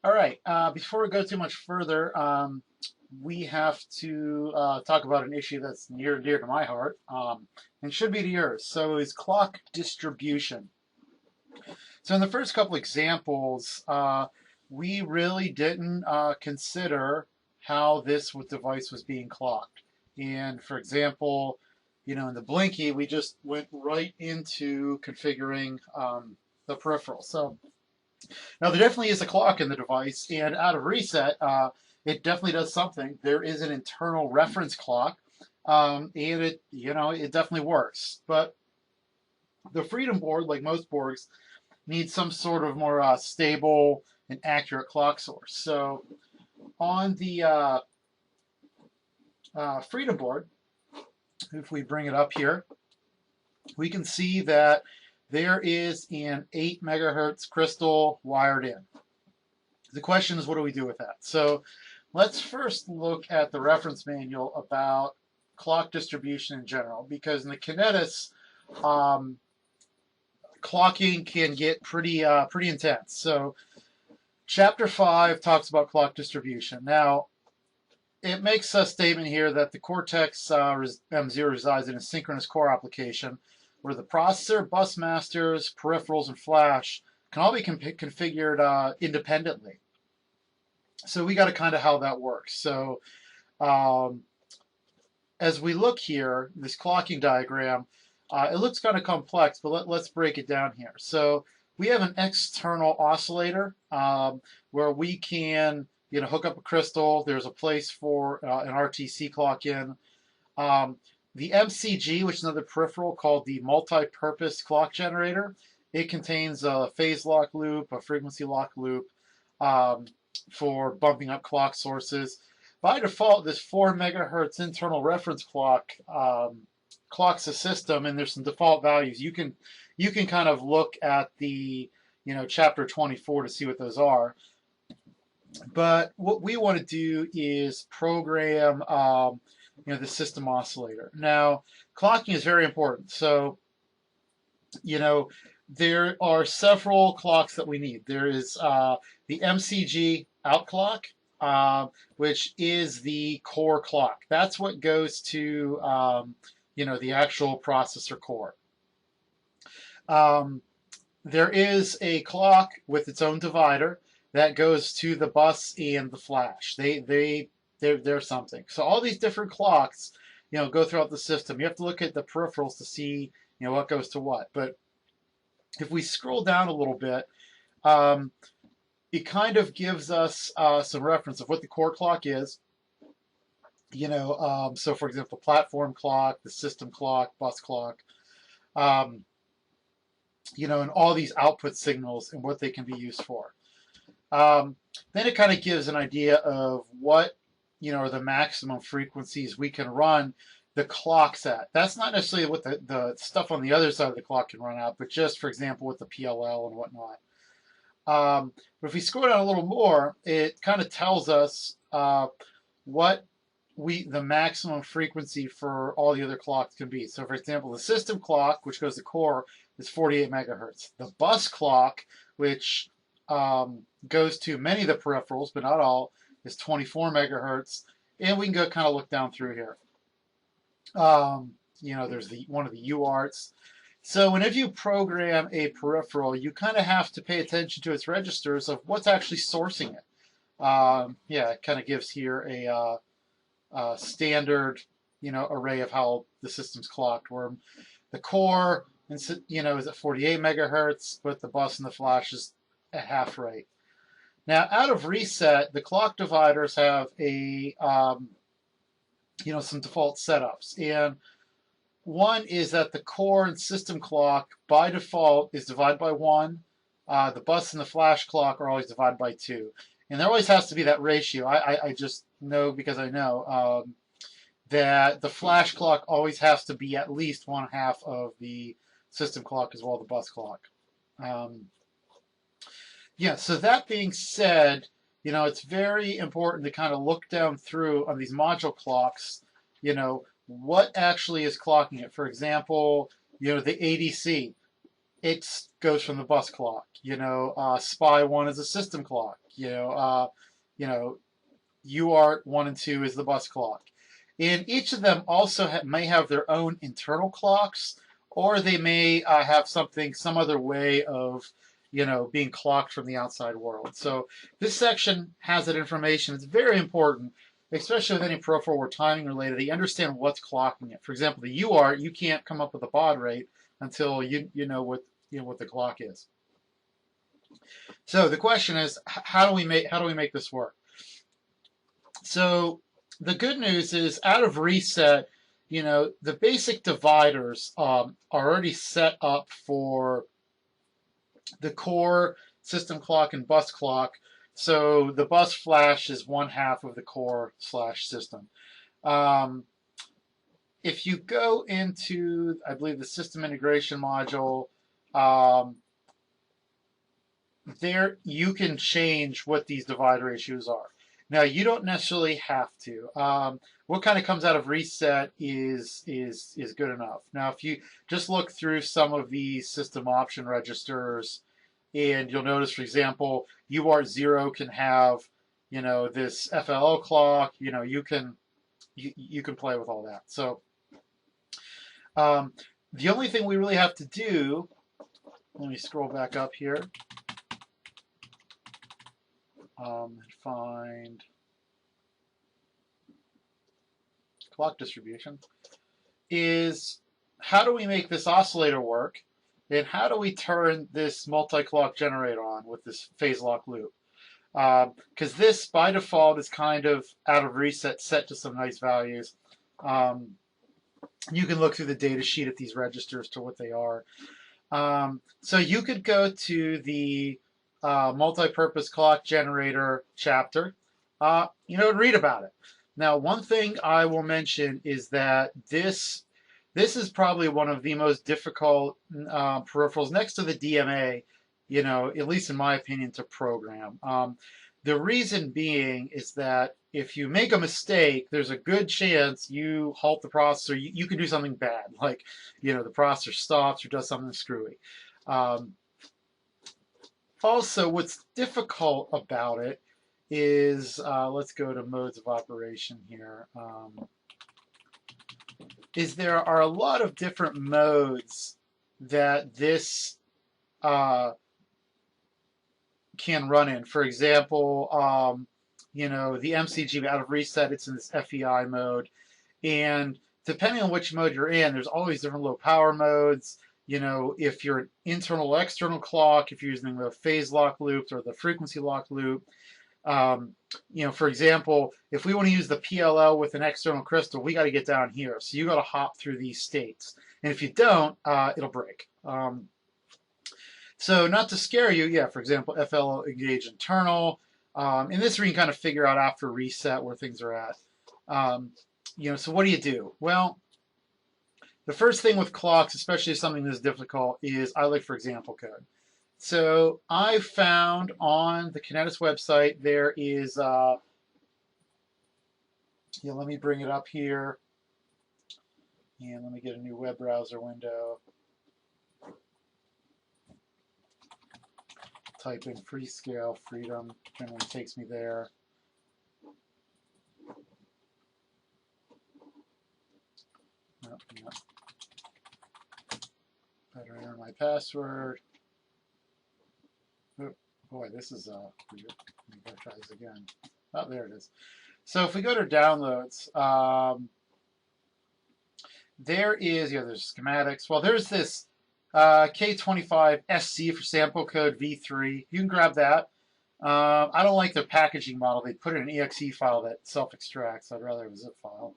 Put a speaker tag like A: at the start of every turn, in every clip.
A: All right, before we go too much further, we have to talk about an issue that's near and dear to my heart, and should be to yours. So is clock distribution. So in the first couple examples, we really didn't consider how this device was being clocked. And for example, in the Blinky, we just went right into configuring the peripheral. So now, there definitely is a clock in the device, and out of reset, it definitely does something. There is an internal reference clock, and it definitely works. But the Freedom board, like most boards, needs some sort of more stable and accurate clock source. So on the Freedom board, if we bring it up here, we can see that there is an 8 megahertz crystal wired in. The question is, what do we do with that? So let's first look at the reference manual about clock distribution in general, because in the Kinetis, clocking can get pretty intense. So Chapter 5 talks about clock distribution. Now, it makes a statement here that the Cortex M0 resides in a synchronous core application where the processor, bus masters, peripherals, and flash can all be configured independently. So we got to kind of how that works. So um, as we look here, this clocking diagram, it looks kind of complex, but let's break it down here. So we have an external oscillator where we can hook up a crystal. There's a place for an RTC clock in. The MCG, which is another peripheral called the multi-purpose clock generator, it contains a phase lock loop, a frequency lock loop, um, for bumping up clock sources. By default, this 4 megahertz internal reference clock clocks the system, and there's some default values. You can kind of look at the chapter 24 to see what those are. But what we want to do is program the system oscillator. Now, clocking is very important. So there are several clocks that we need. There is the MCG out clock, which is the core clock. That's what goes to the actual processor core. Um, there is a clock with its own divider that goes to the bus and the flash. They're something. So all these different clocks, go throughout the system. You have to look at the peripherals to see what goes to what. But if we scroll down a little bit, it kind of gives us some reference of what the core clock is. So for example, platform clock, the system clock, bus clock, um, and all these output signals and what they can be used for. Then it kind of gives an idea of what are the maximum frequencies we can run the clocks at. That's not necessarily what the stuff on the other side of the clock can run out, but just, for example, with the PLL and whatnot. But if we scroll down a little more, it kind of tells us what the maximum frequency for all the other clocks can be. So, for example, the system clock, which goes to core, is 48 megahertz. The bus clock, which goes to many of the peripherals, but not all, is 24 megahertz. And we can go kind of look down through here. There's one of the UARTs. So whenever you program a peripheral, you kind of have to pay attention to its registers of what's actually sourcing it. It kind of gives here a standard, array of how the system's clocked, where the core, is at 48 megahertz, but the bus and the flash is at half rate. Now, out of reset, the clock dividers have some default setups. And one is that the core and system clock, by default, is divided by 1. The bus and the flash clock are always divided by 2. And there always has to be that ratio. I just know, because I know, that the flash clock always has to be at least 1/2 of the system clock as well as the bus clock. So that being said, it's very important to kind of look down through on these module clocks, what actually is clocking it. For example, the ADC, it goes from the bus clock. SPY1 is a system clock. You know, you know, UART 1 and 2 is the bus clock. And each of them also may have their own internal clocks, or they may have some other way of, being clocked from the outside world. So this section has that information. It's very important, especially with any peripheral or timing related, that you understand what's clocking it. For example, the UART, you can't come up with a baud rate until you know what the clock is. So the question is, how do we make this work? So the good news is, out of reset, the basic dividers are already set up for the core, system clock, and bus clock. So the bus flash is 1/2 of the core / system. If you go into, I believe, the system integration module, there you can change what these divide ratios are. Now, you don't necessarily have to. What kind of comes out of reset is good enough. Now, if you just look through some of these system option registers, and you'll notice, for example, UART 0 can have, this FLL clock. You can play with all that. So the only thing we really have to do, let me scroll back up here. Find clock distribution, is how do we make this oscillator work, and how do we turn this multi-clock generator on with this phase lock loop? Because this, by default, is kind of out of reset, set to some nice values. You can look through the data sheet at these registers to what they are. So you could go to the multi-purpose clock generator chapter, and read about it. Now, one thing I will mention is that this is probably one of the most difficult peripherals next to the DMA, at least in my opinion, to program. The reason being is that if you make a mistake, there's a good chance you halt the processor. You can do something bad, like, the processor stops or does something screwy. Also, what's difficult about it is, let's go to modes of operation here, is there are a lot of different modes that this can run in. For example, the MCG out of reset, it's in this FEI mode. And depending on which mode you're in, there's always different low power modes. If you're an internal or external clock, if you're using the phase lock loops or the frequency lock loop. For example, if we want to use the PLL with an external crystal, we got to get down here. So you got to hop through these states. And if you don't, it'll break. So not to scare you, yeah, for example, FL engage internal. And this we can kind of figure out after reset where things are at. So what do? Well, the first thing with clocks, especially something that's difficult, is I look for example code. So I found on the Kinetis website there is, let me bring it up here, and let me get a new web browser window. Type in Freescale Freedom, generally takes me there. Nope, nope. Better enter my password. Oh, boy, this is weird. Let me try this again. Oh, there it is. So if we go to downloads, there is, there's schematics. Well, there's this K25 SC for sample code V3. You can grab that. I don't like their packaging model. They put it in an exe file that self-extracts. I'd rather have a zip file.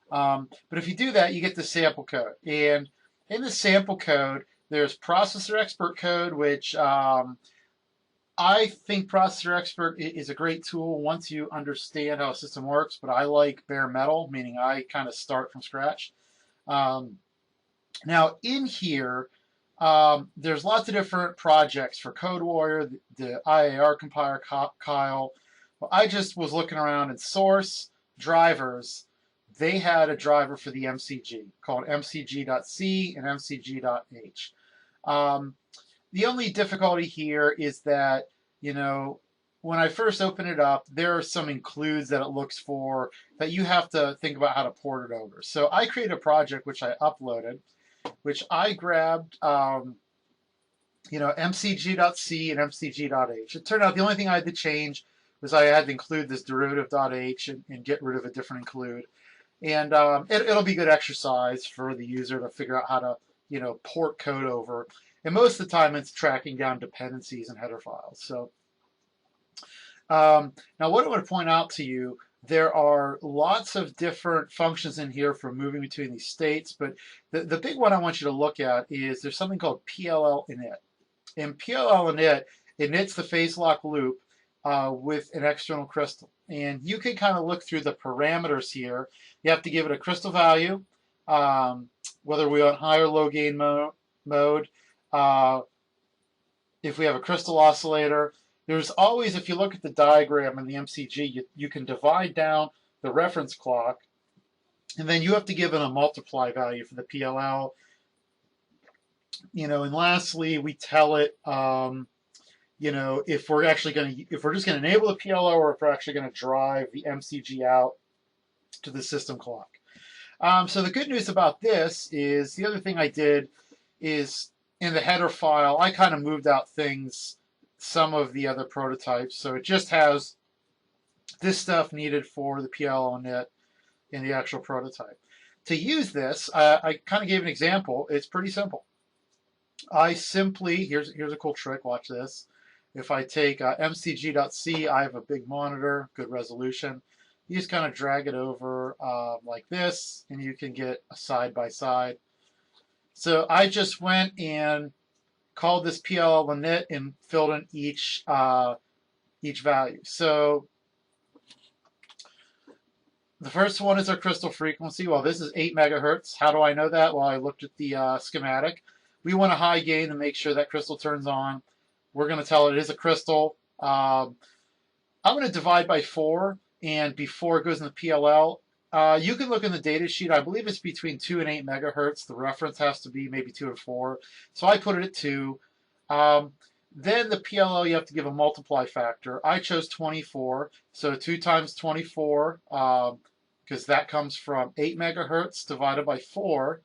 A: But if you do that, you get the sample code. And in the sample code, there's processor expert code, which I think Processor Expert is a great tool once you understand how a system works, but I like bare metal, meaning I kind of start from scratch. Now, in here, there's lots of different projects for CodeWarrior, the IAR compiler, Kyle. Well, I just was looking around in source drivers. They had a driver for the MCG called MCG.C and MCG.H. The only difficulty here is that, when I first open it up, there are some includes that it looks for that you have to think about how to port it over. So I created a project which I uploaded, which I grabbed, MCG.c and MCG.h. It turned out the only thing I had to change was I had to include this derivative.h and get rid of a different include. And it'll be good exercise for the user to figure out how to, port code over. And most of the time it's tracking down dependencies and header files. So now what I want to point out to you, there are lots of different functions in here for moving between these states, but the big one I want you to look at is there's something called PLL init. And PLL init inits the phase lock loop with an external crystal. And you can kind of look through the parameters here. You have to give it a crystal value, whether we want high or low gain mode. If we have a crystal oscillator, there's always, if you look at the diagram in the MCG, you can divide down the reference clock, and then you have to give it a multiply value for the PLL. And lastly, we tell it, if we're just going to enable the PLL or if we're actually going to drive the MCG out to the system clock. So the good news about this is the other thing I did is in the header file, I kind of moved out some of the other prototypes. So it just has this stuff needed for the PLL init in the actual prototype. To use this, I kind of gave an example. It's pretty simple. I simply, here's a cool trick, watch this. If I take mcg.c, I have a big monitor, good resolution. You just kind of drag it over like this, and you can get a side-by-side. So I just went and called this PLL init and filled in each value. So the first one is our crystal frequency. Well, this is 8 megahertz. How do I know that? Well, I looked at the schematic. We want a high gain to make sure that crystal turns on. We're going to tell it is a crystal. I'm going to divide by 4, and before it goes in the PLL, you can look in the data sheet. I believe it's between 2 and 8 megahertz. The reference has to be maybe 2 and 4. So I put it at 2. Then the PLL, you have to give a multiply factor. I chose 24. So 2 times 24, because that comes from 8 megahertz divided by 4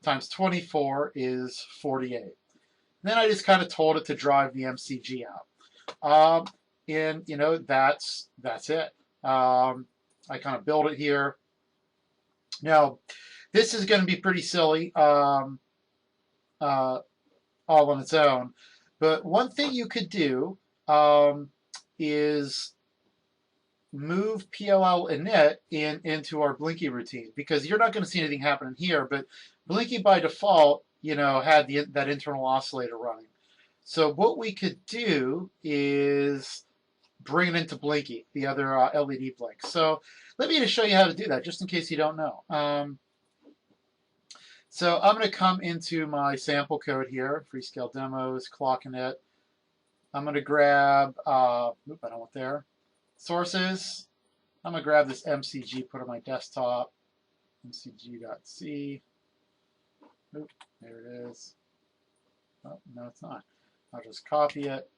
A: times 24 is 48. Then I just kind of told it to drive the MCG out. And, that's it. I kind of build it here. Now, this is going to be pretty silly all on its own. But one thing you could do is move PLL init into our Blinky routine, because you're not going to see anything happening here, but Blinky by default, had that internal oscillator running. So what we could do is bring it into Blinky, the other LED blink. So let me just show you how to do that, just in case you don't know. So I'm going to come into my sample code here, Freescale Demos, clock init. I'm going to grab, I don't want there, sources. I'm going to grab this MCG, put it on my desktop, mcg.c. Oop, there it is. Oh, no, it's not. I'll just copy it.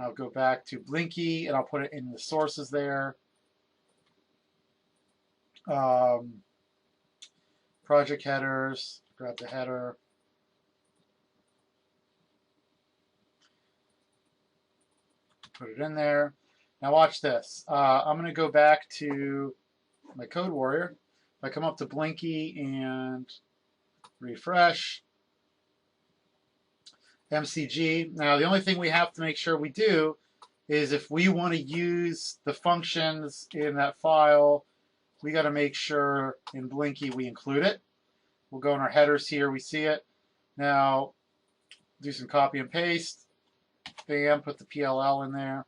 A: I'll go back to Blinky, and I'll put it in the sources there. Project headers, grab the header. Put it in there. Now watch this. I'm going to go back to my Code Warrior. If I come up to Blinky and refresh, MCG. Now the only thing we have to make sure we do is if we want to use the functions in that file, we got to make sure in Blinky we include it. We'll go in our headers here, we see it. Now do some copy and paste. Bam, put the PLL in there.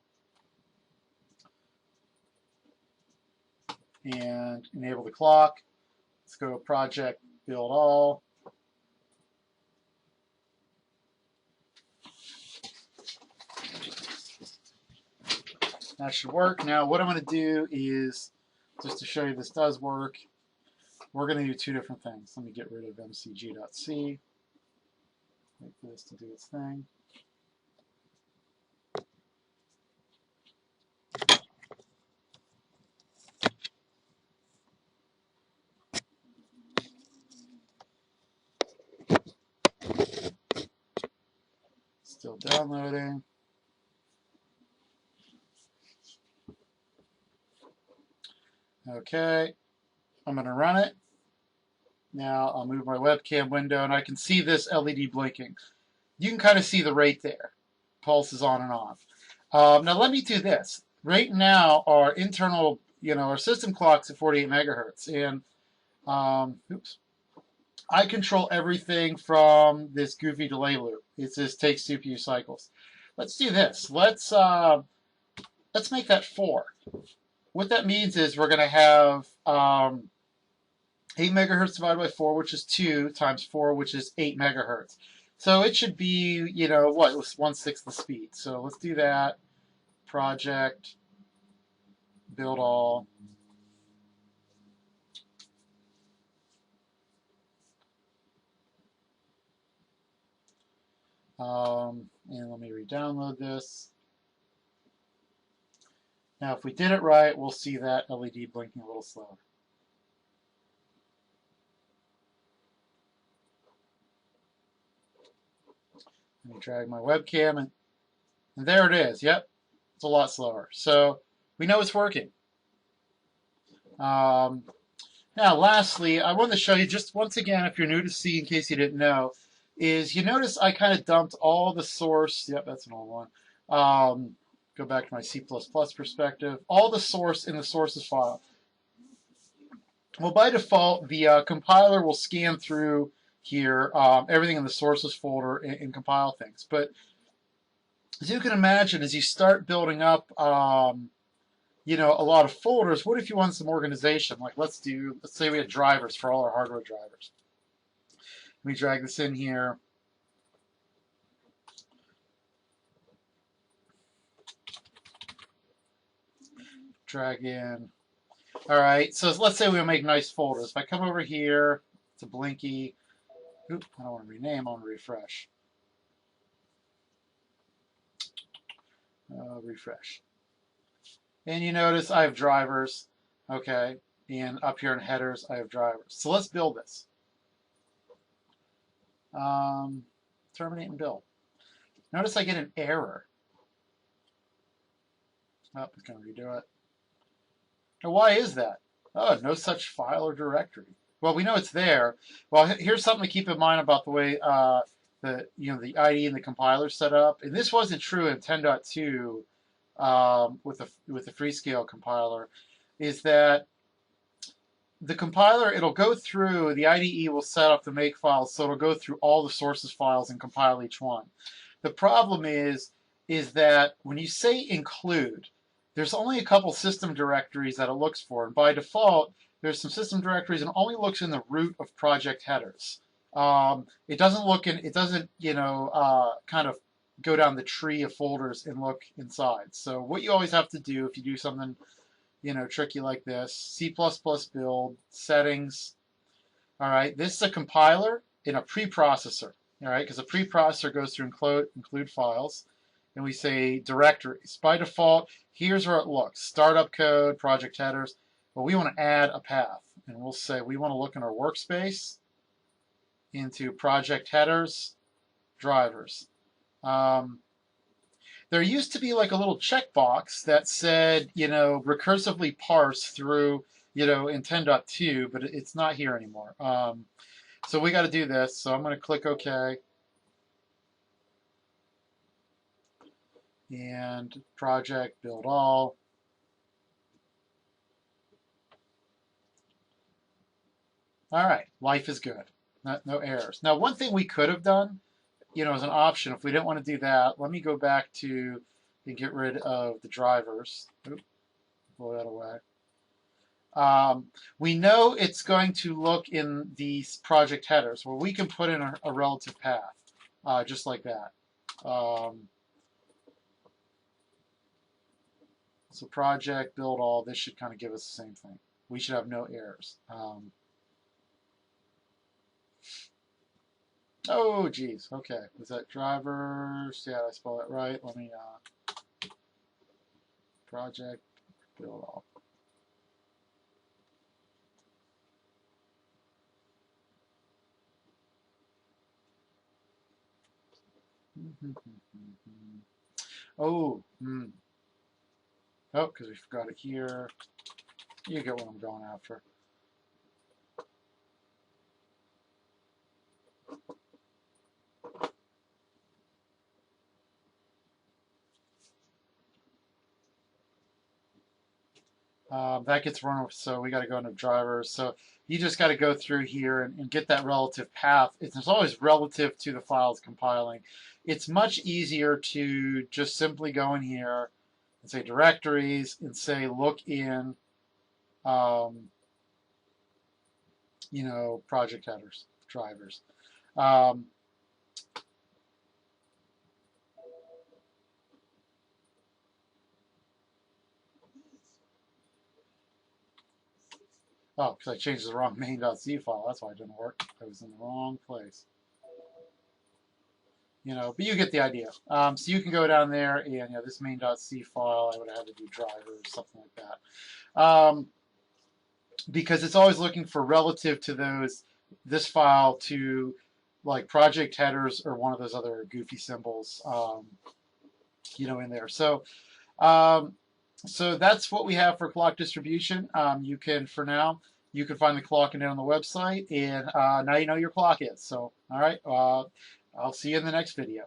A: And enable the clock. Let's go to project, build all. That should work. Now what I'm going to do is, just to show you this does work, we're going to do 2 different things. Let me get rid of mcg.c. Wait for this to do its thing. Downloading. Okay, I'm going to run it. Now I'll move my webcam window and I can see this LED blinking. You can kind of see the rate there. Pulse is on and off. Now let me do this. Right now our internal, our system clock's at 48 megahertz. And, oops. I control everything from this goofy delay loop. It just takes CPU cycles. Let's do this. Let's make that 4. What that means is we're going to have 8 megahertz divided by 4, which is 2, times 4, which is 8 megahertz. So it should be, what, it was 1/6 the speed. So let's do that. Project, build all. And let me re-download this. Now, if we did it right, we'll see that LED blinking a little slower. Let me drag my webcam, and there it is. Yep, it's a lot slower. So we know it's working. Now, lastly, I wanted to show you just once again, if you're new to C, in case you didn't know, is you notice I kind of dumped all the source. Yep, that's an old one. Go back to my C++ perspective. All the source in the sources file. Well, by default, the compiler will scan through here everything in the sources folder and compile things. But as you can imagine, as you start building up, a lot of folders, what if you want some organization? Like let's say we had drivers for all our hardware drivers. Let me drag this in here. Drag in. All right, so let's say we make nice folders. If I come over here to Blinky, oops, I don't want to rename, I want to refresh. Refresh. And you notice I have drivers, okay, and up here in headers I have drivers. So let's build this. Terminate and build. Notice I get an error. Oh, it's going to redo it. Now, why is that? Oh, no such file or directory. Well, we know it's there. Well, here's something to keep in mind about the way the IDE and the compiler set up. And this wasn't true in 10.2 with the Freescale compiler. Is that the compiler, it'll go through, the IDE will set up the make files, so it'll go through all the sources files and compile each one. The problem is that when you say include, there's only a couple system directories that it looks for, and by default, there's some system directories and only looks in the root of project headers. It doesn't look in, it doesn't, kind of go down the tree of folders and look inside. So what you always have to do if you do something, tricky like this, C++ build, settings. All right, this is a compiler in a preprocessor. All right, because a preprocessor goes through include files, and we say directories. By default, here's where it looks: startup code, project headers. But we want to add a path, and we'll say we want to look in our workspace into project headers, drivers. There used to be like a little checkbox that said, recursively parse through, in 10.2, but it's not here anymore. So we got to do this. So I'm going to click OK. And project, build all. All right, life is good. No errors. Now, one thing we could have done, as an option, if we didn't want to do that, let me go back to and get rid of the drivers. Oops, blow that away. We know it's going to look in these project headers where we can put in a relative path, just like that. So project, build all, this should kind of give us the same thing. We should have no errors. Oh, geez. Okay. Was that drivers? Yeah, I spelled it right. Let me, project, build all. Oh, oh, because we forgot it here. You get what I'm going after. That gets run, so we got to go into drivers. So you just got to go through here and get that relative path. It's always relative to the files compiling. It's much easier to just simply go in here and say directories and say look in, you know, project headers, drivers. Oh, because I changed the wrong main.c file. That's why it didn't work. I was in the wrong place. You know, but you get the idea. So you can go down there and, you know, this main.c file, I would have had to do drivers, something like that. Because it's always looking for relative to this file to like project headers or one of those other goofy symbols, you know, in there. So, so that's what we have for clock distribution. You can, for now, you can find the clock in it on the website, and now you know your clock is. So, all right, I'll see you in the next video.